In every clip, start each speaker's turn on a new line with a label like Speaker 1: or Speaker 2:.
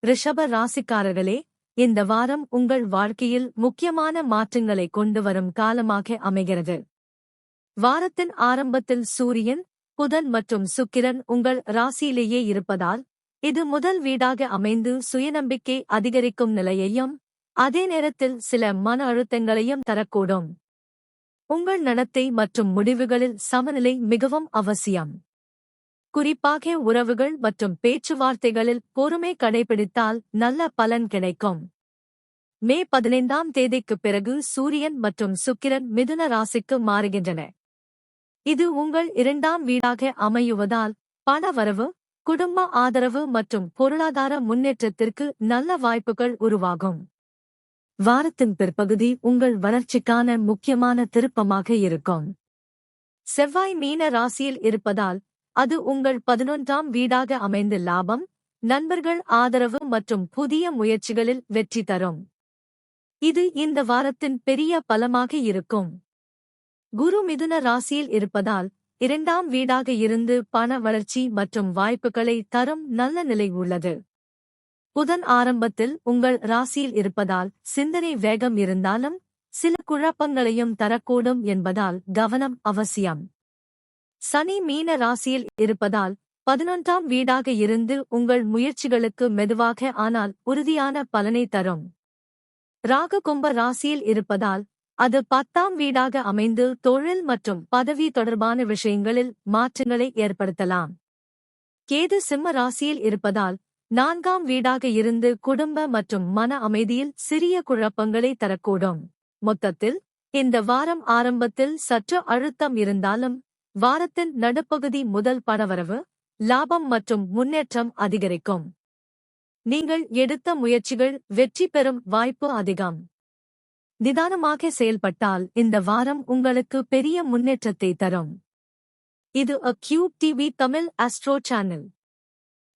Speaker 1: ரிஷப ராசிக்காரர்களே, இந்த வாரம் உங்கள் வாழ்க்கையில் முக்கியமான மாற்றங்களை கொண்டு வரும் காலமாக அமைகிறது. வாரத்தின் ஆரம்பத்தில் சூரியன், புதன் மற்றும் சுக்கிரன் உங்கள் ராசியிலேயே இருப்பதால், இது முதல் வீடாக அமைந்து சுயநம்பிக்கை அதிகரிக்கும் நிலையையும், அதே நேரத்தில் சில மன அழுத்தங்களையும் தரக்கூடும். உங்கள் நடத்தை மற்றும் முடிவுகளில் சமநிலை மிகவும் அவசியம். குறிப்பாக உறவுகள் மற்றும் பேச்சுவார்த்தைகளில் பொறுமை கடைபிடித்தால் நல்ல பலன் கிடைக்கும். மே 15ஆம் தேதிக்குப் பிறகு சூரியன் மற்றும் சுக்கிரன் மிதுன ராசிக்கு மாறுகின்றன. இது உங்கள் 2ஆம் வீடாக அமையுவதால் பணவரவு, குடும்ப ஆதரவு மற்றும் பொருளாதார முன்னேற்றத்திற்கு நல்ல வாய்ப்புகள் உருவாகும். வாரத்தின் பிற்பகுதி உங்கள் வளர்ச்சிக்கான முக்கியமான திருப்பமாக இருக்கும். செவ்வாய் மீன ராசியில் இருப்பதால் அது உங்கள் 11ஆம் வீடாக அமைந்து லாபம், நண்பர்கள் ஆதரவு மற்றும் புதிய முயற்சிகளில் வெற்றி தரும். இது இந்த வாரத்தின் பெரிய பலமாக இருக்கும். குரு மிதுன ராசியில் இருப்பதால் 2ஆம் வீடாக இருந்து பண வளர்ச்சி மற்றும் வாய்ப்புகளை தரும் நல்ல நிலை உள்ளது. புதன் ஆரம்பத்தில் உங்கள் ராசியில் இருப்பதால் சிந்தனை வேகம் இருந்தாலும் சில குழப்பங்களையும் தரக்கூடும் என்பதால் கவனம் அவசியம். சனி மீன ராசியில் இருப்பதால் 11ஆம் வீடாக இருந்து உங்கள் முயற்சிகளுக்கு மெதுவாக ஆனால் உறுதியான பலனை தரும். ராகு கும்ப ராசியில் இருப்பதால் அது 10ஆம் வீடாக அமைந்து தொழில் மற்றும் பதவி தொடர்பான விஷயங்களில் மாற்றங்களை ஏற்படுத்தலாம். கேது சிம்ம ராசியில் இருப்பதால் 4ஆம் வீடாக இருந்து குடும்ப மற்றும் மன அமைதியில் சிறிய குழப்பங்களை தரக்கூடும். மொத்தத்தில் இந்த வாரம் ஆரம்பத்தில் சற்று அழுத்தம் இருந்தாலும் வாரத்தின் நடுப்பகுதி முதல் பணவரவு, லாபம் மற்றும் முன்னேற்றம் அதிகரிக்கும். நீங்கள் எடுத்த முயற்சிகள் வெற்றி பெறும் வாய்ப்பு அதிகம். நிதானமாக செயல்பட்டால் இந்த வாரம் உங்களுக்கு பெரிய முன்னேற்றத்தை தரும். இது A Cube TV Tamil astro channel.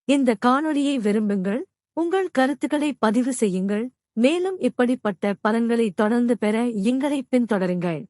Speaker 1: இந்த காணொளியை விரும்புங்கள், உங்கள் கருத்துக்களை பதிவு செய்யுங்கள், மேலும் இப்படிப்பட்ட பலன்களை தொடர்ந்து பெற எங்களை பின்தொடருங்கள்.